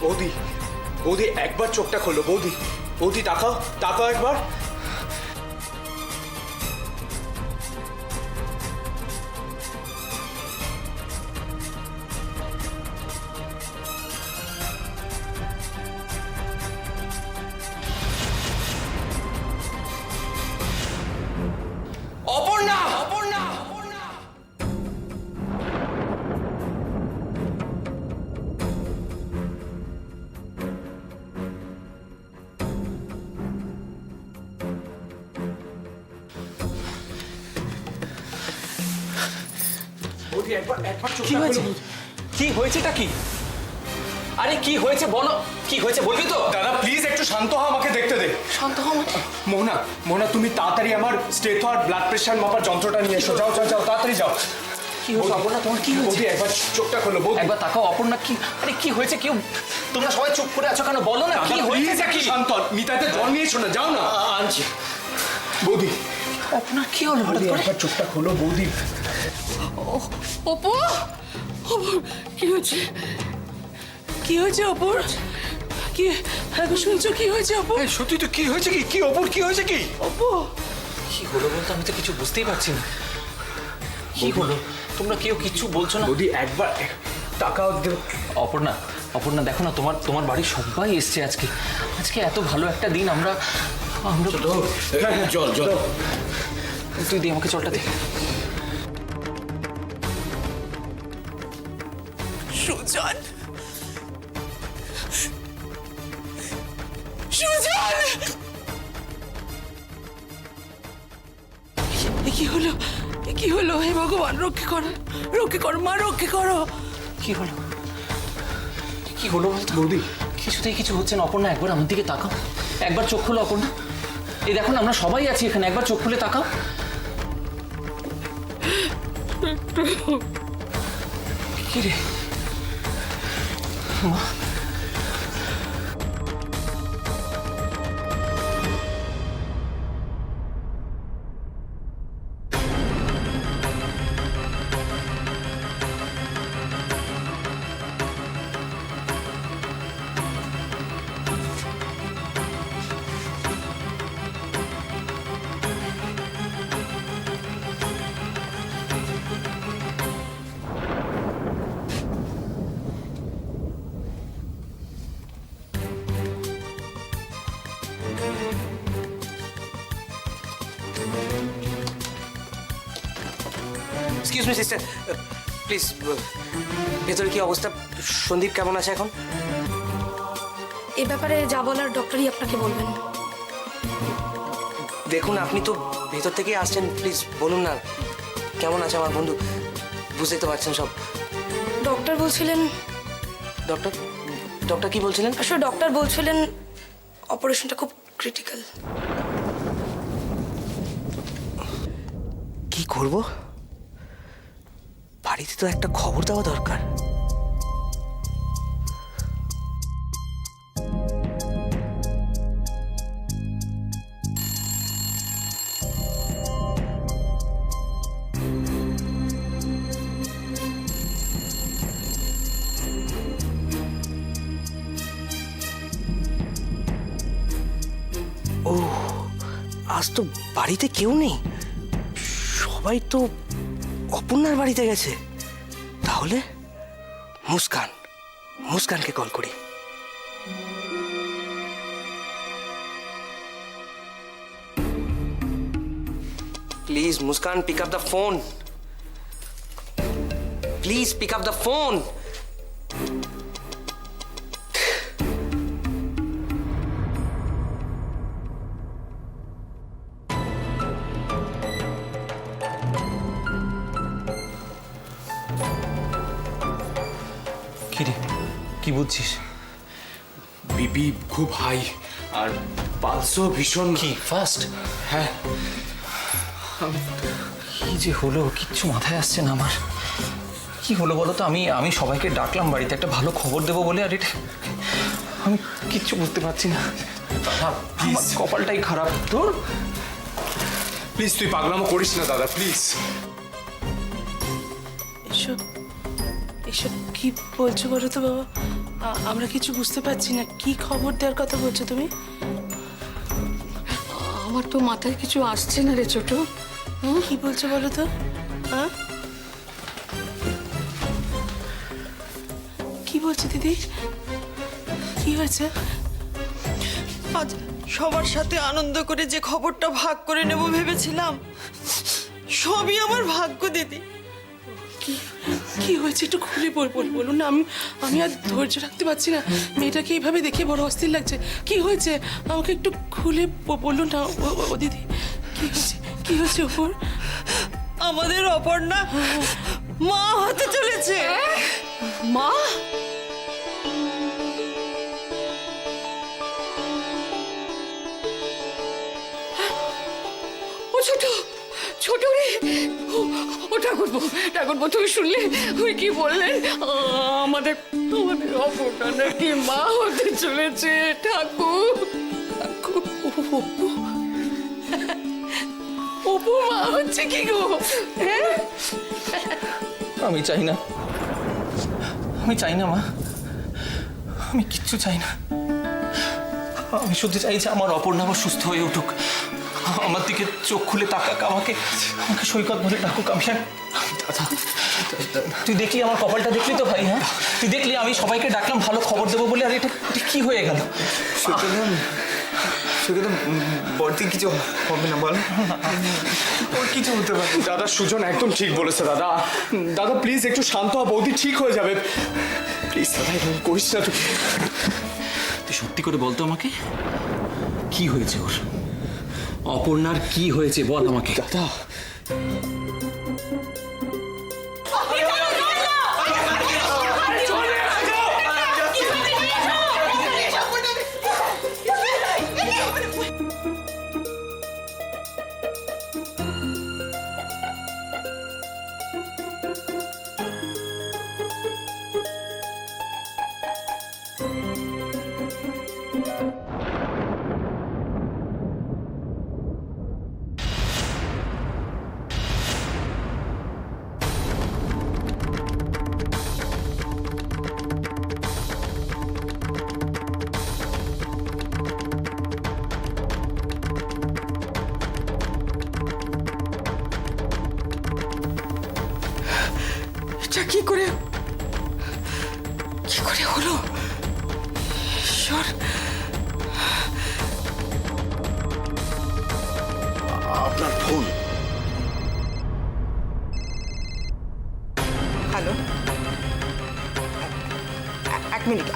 বৌদি, বৌদি একবার চোখটা খোলো। বৌদি, বৌদি তাকাও, তাকাও একবার। অপর্ণা, অপর্ণা, অপর্ণা। বৌদি একবার একবার কি হয়েছে? কি হয়েছেটা কি? আরে কি হয়েছে বলো, কি হয়েছে বলবি তো? দাদা প্লিজ একটু শান্ত হও, আমাকে দেখতে দে। শান্ত হও মানে? মোহনা, মোহনা তুমি তাড়াতাড়ি আমার স্টেথো আর ব্লাড প্রেশার মাপার যন্ত্রটা নিয়ে এসো। যাও যাও যাও, তাড়াতাড়ি যাও। কি হয়েছে অপর্ণা, তোমার কি হয়েছে? বৌদি একবার চোখটা খোলো। বৌদি একবার তাকাও অপর্ণা, কি আরে কি হয়েছে? কেউ তোমরা সবাই চুপ করে আছো কেন? বলো না কি হয়েছে? প্লিজ একটু শান্ত হও। মিতাতে জল নিয়ে এসো না, যাও না। আনছি। বৌদি, অপর্ণা কি হলো হঠাৎ বৌদি করে? একবার চোখটা খোলো। বৌদি অপু, অপুর কি হয়েছে? কি হয়েছে অপুর? কি একবার শুনছো কি হয়েছে অপুর? সত্যি তো কি হয়েছে? কি কি অপর কি হয়েছে? কি অপু, কি হলো বলতো? আমি তো কিছু বুঝতেই পারছি না। কি হলো? তোমরা কেউ কিচ্ছু বলছো না? বৌদি একবার তাকাও। অপর্ণা, অপর্ণা দেখো না, তোমার বাড়ির সবাই এসছে আজকে। আজকে এত ভালো একটা দিন। আমরা জল জল। তুই দিয়ে আমাকে জলটা দে। সুজন, সুজন, কি হলো? কি হলো? হে ভগবান, রক্ষে করো, রক্ষে করো মা, রক্ষে করো। কি হলো? কি হলো বলতো? বৌদি কিছুতেই কিছু হচ্ছে না। অপর্ণা একবার আমার দিকে তাকাও, একবার চোখ খুলো অপর্ণা। এই দেখো না, আমরা সবাই আছি এখানে, একবার চোখ খুলে তাকাও। কি রে মা? এক্সকিউজ মি সিস্টার, প্লিজ ভেতরে কি অবস্থা? সন্দীপ কেমন আছে এখন? এ ব্যাপারে যা বলার ডক্টরই আপনাকে বলবেন। দেখুন আপনি তো ভেতর থেকেই আসছেন, প্লিজ বলুন না কেমন আছে আমার বন্ধু। বুঝতে তো পারছেন সব। ডক্টর বলছিলেন, ডক্টর ডক্টর কি বলছিলেন? আসলে ডক্টর বলছিলেন অপারেশনটা খুব ক্রিটিক্যাল। কি করব? বাড়িতে তো একটা খবর দেওয়া দরকার। ও, আজ তো বাড়িতে কেউ নেই, সবাই তো অপর্ণার বাড়িতে গেছে। তাহলে মুস্কানকে কল করি। Please Muskan, pick up the phone. Please pick up the phone. কি রে, কি বুঝছিস? বিপি খুব হাই আর পালসও ভীষণ। কি ফার্স্ট? হ্যাঁ। কি যে হলো, কিচ্ছু মাথায় আসছে না আমার। কি হলো বলো তো? আমি সবাইকে ডাকলাম বাড়িতে একটা ভালো খবর দেবো বলে, আর এটা আমি কিচ্ছু বুঝতে পারছি না। আমার কপালটাই খারাপ। তোর প্লিজ তুই পাগলামো করিস না দাদা, প্লিজ। এসব এসব কি বলছো বলো তো বাবা? আমরা কিছু বুঝতে পারছি না, কি খবর দেওয়ার কথা বলছো তুমি? আমার তো মাথায় কিছু আসছে না রে ছোট। কি বলছো বলো তো? হ্যাঁ, কি বলছো দিদি? কি হয়েছে? আজ সবার সাথে আনন্দ করে যে খবরটা ভাগ করে নেব ভেবেছিলাম, সবই আমার ভাগ্য দিদি। কি হয়েছে একটু খুলে বলুন না, আমি আর ধৈর্য রাখতে পারছি না। মেয়েটাকে এইভাবে দেখে বড় অস্থির লাগছে। কি হয়েছে আমাকে একটু খুলে বলুন না ও দিদি, কি হয়েছে? কি হয়েছে ওপর? আমাদের অপর্ণা মা হতে চলেছে। মা, ও ছোট, ছোট রে, ও ঠাকুরপো তুমি শুনলে ওই কি বললেন? আমাদের অপর্ণা নাকি মা হতে চলেছে। ঠাকুর, অপু মা হচ্ছে কি গো? হ্যাঁ, আমি চাই না, মা, আমি কিচ্ছু চাই না। আমি শুধু চাই যে আমার অপর্ণা আবার সুস্থ হয়ে উঠুক, আমার দিকে চোখ খুলে তাকাক, আমাকে সৈকত বলে ডাকুক। আমি দাদা, তুই দেখলি আমার কপালটা, দেখলি তো ভাই? হ্যাঁ, তুই দেখলি আমি সবাইকে ডাকলাম ভালো খবর দেবো বলে, আর এটা কি হয়ে গেল? সুজন বড়দি কিছু হবে না বল, ওর কিছু হতে পারে। দাদা সুজন একদম ঠিক বলেছে। দাদা দাদা প্লিজ একটু শান্ত হ, বৌদি ঠিক হয়ে যাবে। প্লিজ দাদা এরকম করিস না। তুই সত্যি করে বলতো আমাকে, কি হয়েছে ওর? অপর্ণার কি হয়েছে বল আমাকে। দাদা এটা কি করে হলো? ঈশ্বর, আপনার ফোন। হ্যালো, এক মিনিট।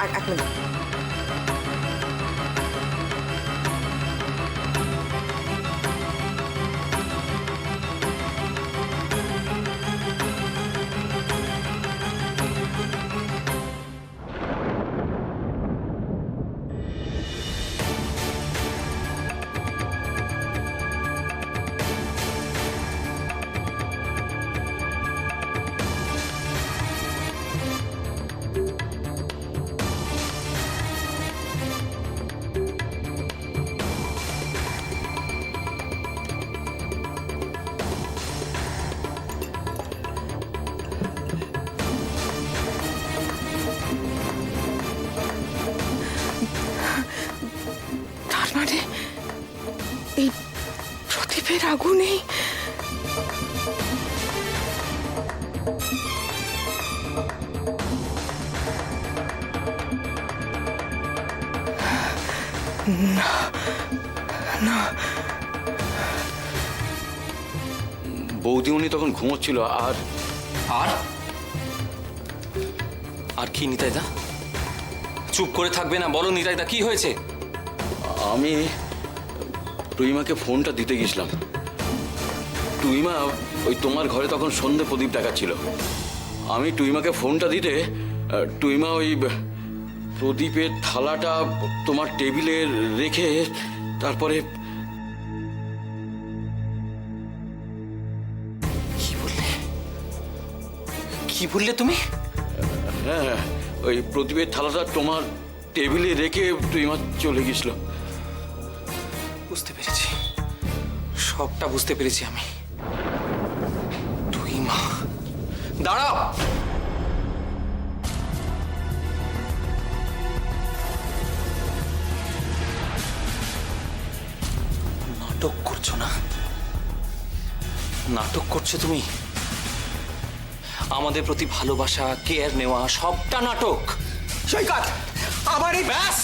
তার মানে এই প্রদীপের আগুনেই বৌদিমণি তখন ঘুমোচ্ছিল। আর আর আর কি নিতাইদা? চুপ করে থাকবে না, বলো নিতাইদা কি হয়েছে? আমি টুইমাকে ফোনটা দিতে গেছিলাম। টুইমা ওই তোমার ঘরে তখন সন্ধে প্রদীপ দেখাচ্ছিল। আমি টুইমাকে ফোনটা দিতে টুইমা ওই প্রদীপের থালাটা তোমার টেবিলে রেখে তারপরে কি বললে তুমি? হ্যাঁ, ওই প্রদীপের থালাটা তোমার টেবিলে রেখে টুইমা চলে গেছিল। বুঝতে পেরেছি, সবটা বুঝতে পেরেছি আমি। তুই মা, দাঁড়াও। নাটক করছো না? নাটক করছো তুমি? আমাদের প্রতি ভালোবাসা, কেয়ার নেওয়া সবটা নাটক। সৈকত, আবার এই ব্যাস,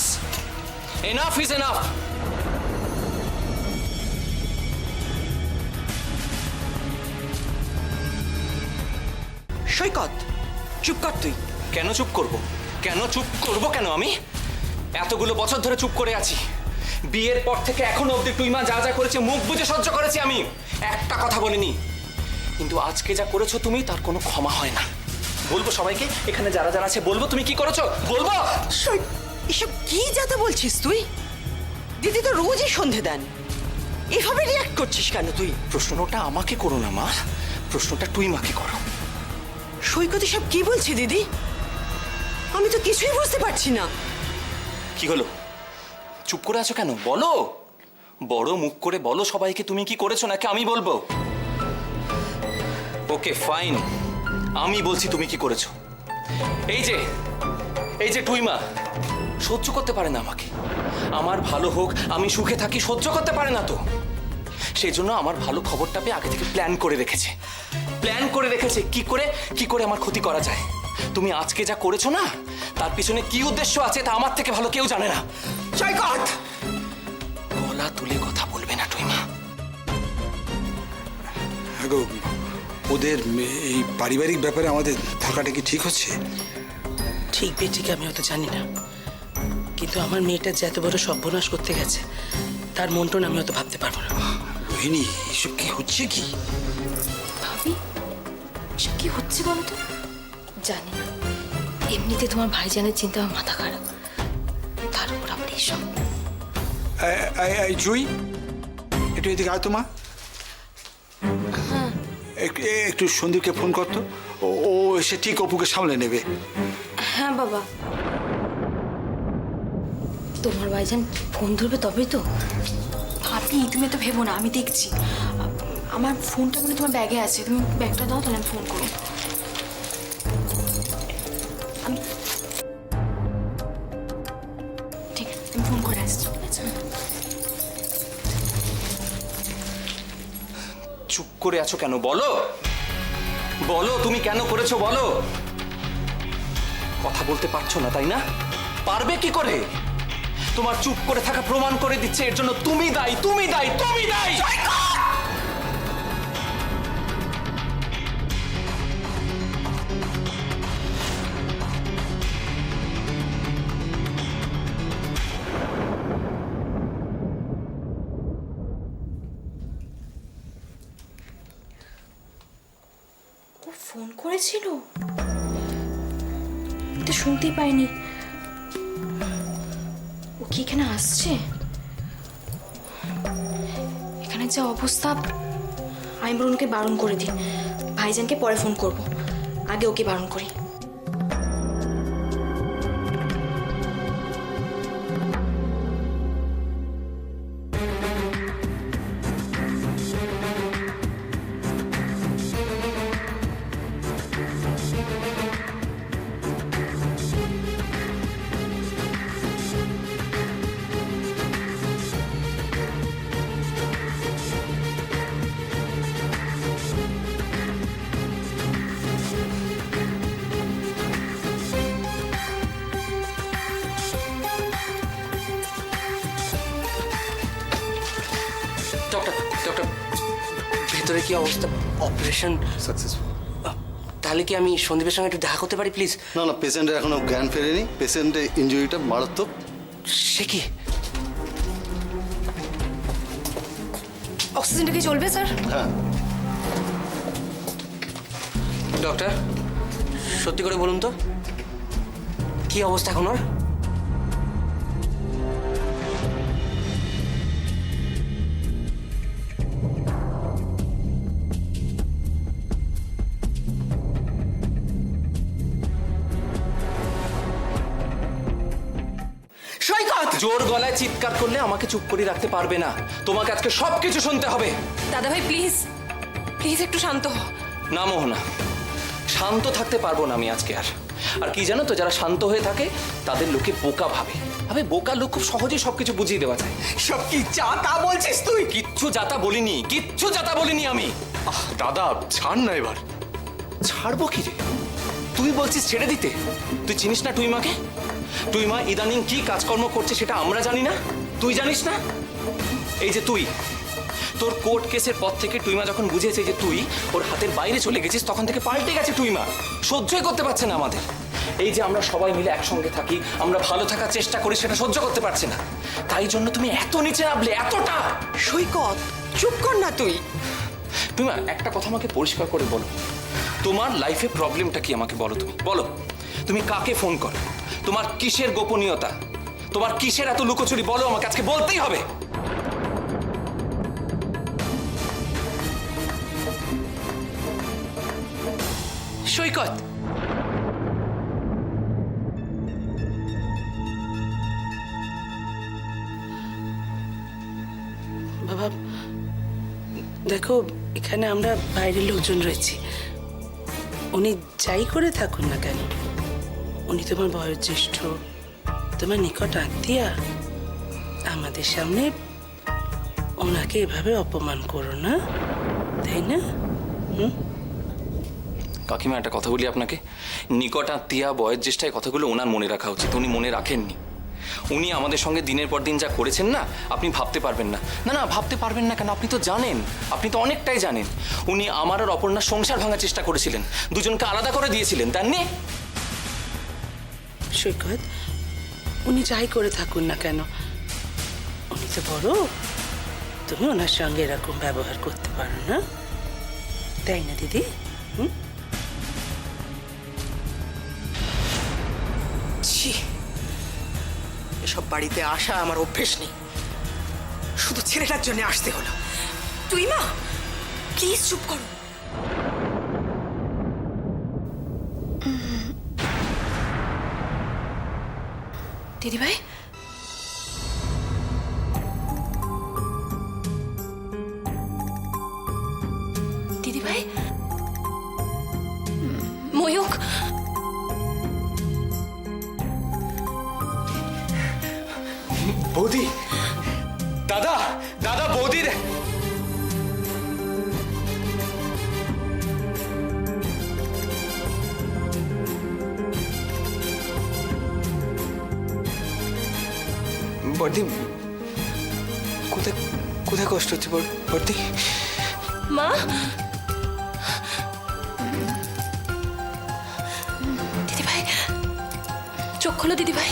এনাফ ইজ এনাফ। সৈকত, চুপ কর তুই। কেন চুপ করব? কেন চুপ করব? কেন আমি এতগুলো বছর ধরে চুপ করে আছি। বিয়ের পর থেকে এখনো অবধি টুইমা যা যা করেছে মুখ বুজে সহ্য করেছি আমি, একটা কথা বলিনি। কিন্তু আজকে যা করেছো তুমি, তার কোনো ক্ষমা হয় না। বলবো সবাইকে, এখানে যারা যারা আছে বলবো তুমি কি করেছো, বলবো। এসব কি যাতা বলছিস তুই? দিদি তো রোজই সন্ধে দেন, এভাবে রিয়াক্ট করছিস কেন তুই? প্রশ্নটা আমাকে করো না মা, প্রশ্নটা টুইমাকে করো। সৈকত এসব কি বলছে দিদি? আমি তো কিছুই বুঝতে পারছি না। কি হলো, চুপ করে আছো কেন? বলো, বড় মুখ করে বলো সবাইকে তুমি কি করেছো, নাকি আমি বলবো? ওকে ফাইন, আমি বলছি তুমি কি করেছো। এই যে টুইমা সহ্য করতে পারে না আমাকে। আমার ভালো হোক, আমি সুখে থাকি, সহ্য করতে পারে না তো। সেই জন্য আমার ভালো খবরটা পেয়ে আগে থেকে প্ল্যান করে রেখেছে কি করে আমার ক্ষতি করা যায়। তুমি আজকে যা করেছো না, তার পিছনে কি উদ্দেশ্য আছে তা আমার থেকে ভালো কেউ জানে না। সৈকত, গলা তুলে কথা বলবে না টুইমা। গো, ওদের এই পারিবারিক ব্যাপারে আমাদের থাকাটা কি ঠিক হচ্ছে? ঠিক বেঠিক আমি অত জানি না, কিন্তু আমার মেয়েটা যে এত বড় সর্বনাশ করতে গেছে, তার মনটন আমি অত ভাবতে পারবো না। রোহিণী, এসব কি হচ্ছে কি? ভাবি, এসব কি হচ্ছে বলো তো? জানি না, এমনিতে তোমার ভাইজানের চিন্তা আমার মাথা খারাপ, তার উপর আবার এইসব। জুই, একটু এদিকে আয় তো মা। একটু সন্দীপকে ফোন করতো, ও এসে ঠিক অপুকে সামলে নেবে। হ্যাঁ বাবা, তোমার ভাইজান ফোন ধরবে তবেই তো। ভাবি, তুমি তো ভেবো না, আমি দেখছি। আমার ফোনটা মনে হয় তোমার ব্যাগে আছে, তুমি ব্যাগটা দাও, তাহলে আমি ফোন করবো। ঠিক আছে, আমি ফোন করে আসছি, ঠিক আছে? চুপ করে আছো কেন? বলো, বলো তুমি কেন করেছো, বলো। কথা বলতে পারছো না তাই না? পারবে কি করে? তোমার চুপ করে থাকা প্রমাণ করে দিচ্ছে এর জন্য তুমি দায়ী, তুমি দায়ী, তুমি দায়ী। ও ফোন করেছিল, তো শুনতেই পাইনি। ও কি এখানে আসছে? এখানে যা অবস্থা, আমি বরং ওকে বারণ করে দিই। ভাইজানকে পরে ফোন করব, আগে ওকে বারণ করি। ডক্টর, ভেতরে কি অবস্থা? Operation successful. তাহলে কি আমি সন্দীপের সঙ্গে একটু দেখা করতে পারি প্লিজ? না না, পেশেন্টের এখনো জ্ঞান ফেরেনি, পেশেন্টের ইনজুরিটা মারাত্মক। সে কি? অক্সিজেনটা কি চলবে স্যার? হ্যাঁ, ডক্টর, সত্যি করে বলুন তো, কি অবস্থা এখন ওর? সৈকত, জোর গলায় চিৎকার করলে আমাকে চুপ করে রাখতে পারবে না। তোমাকে আজকে সবকিছু শুনতে হবে। দাদা ভাই প্লিজ, প্লিজ একটু শান্ত হও। না মোহনা, শান্ত থাকতে পারবো না আমি আজকে আর। আর কি জানো তো, যারা শান্ত হয়ে থাকে তাদের লোকে বোকা ভাবে। আবে বোকা লোক খুব সহজেই সবকিছু বুঝিয়ে দেওয়া যায়। সব কি যা তা বলছিস তুই? কিচ্ছু যাতা বলিনি, কিচ্ছু যাতা বলিনি আমি। দাদা ছাড় না এবার। ছাড়বো কি রে? তুই বলছিস ছেড়ে দিতে? তুই চিনিস না টুইমাকে? টুইমা ইদানিং কি কাজকর্ম করছে সেটা আমরা জানি না? তুই জানিস না? এই যে তুই, তোর কোর্ট কেসের পর থেকে টুইমা যখন বুঝেছে যে তুই ওর হাতের বাইরে চলে গেছিস, তখন থেকে পাল্টে গেছে টুইমা। সহ্যই করতে পারছে না আমাদের। এই যে আমরা সবাই মিলে একসঙ্গে থাকি, আমরা ভালো থাকার চেষ্টা করি, সেটা সহ্য করতে পারছে না। তাই জন্য তুমি এত নিচে নামলে, এতটা। সৈকত চুপ কর না তুই। টুইমা, একটা কথা আমাকে পরিষ্কার করে বলো, তোমার লাইফে প্রবলেমটা কি আমাকে বলো। তুমি বলো, তুমি কাকে ফোন করো? তোমার কিসের গোপনীয়তা? তোমার কিসের এত লুকোচুরি? বলো আমাকে, আজকে বলতেই হবে। সৈকত, বাবা দেখো, এখানে আমরা বাইরের লোকজন রয়েছি। উনি যাই করে থাকুন না কেন, উনি তোমার বয়োজ্যেষ্ঠ, তোমার নিকট আত্মীয়া। আমাদের সামনে ওনাকে এভাবে অপমান করো না, তাই না? কাকিমা, একটা কথা বলি আপনাকে, নিকট আত্মীয়া, বয়োজ্যেষ্ঠা, কথাগুলো ওনার মনে রাখা উচিত। উনি মনে রাখেননি। উনি আমাদের সঙ্গে দিনের পর দিন যা করেছেন না, আপনি ভাবতে পারবেন না। না না, ভাবতে পারবেন না কেন? আপনি তো জানেন, আপনি তো অনেকটাই জানেন। উনি আমার আর অপর্ণার সংসার ভাঙার চেষ্টা করেছিলেন, দুজনকে আলাদা করে দিয়েছিলেন, তার নেই? সৈকত, উনি যাই করে থাকুন না কেন, উনি তো বড়। তুমি ওনার সঙ্গে এরকম ব্যবহার করতে পারো না, তাই না দিদি? ছি, এসব বাড়িতে আসা আমার অভ্যেস নেই, শুধু ছেলেটার জন্য আসতে হলো। তুই মা প্লিজ চুপ করো। দিদিভাই, দিদিভাই, ময়ূক, বৌদি, দাদা, দাদা, বৌদির বর্দি, কোথায় কোথায় কষ্ট হচ্ছে বর্দি? মা, দিদিভাই চোখ খোলো দিদিভাই।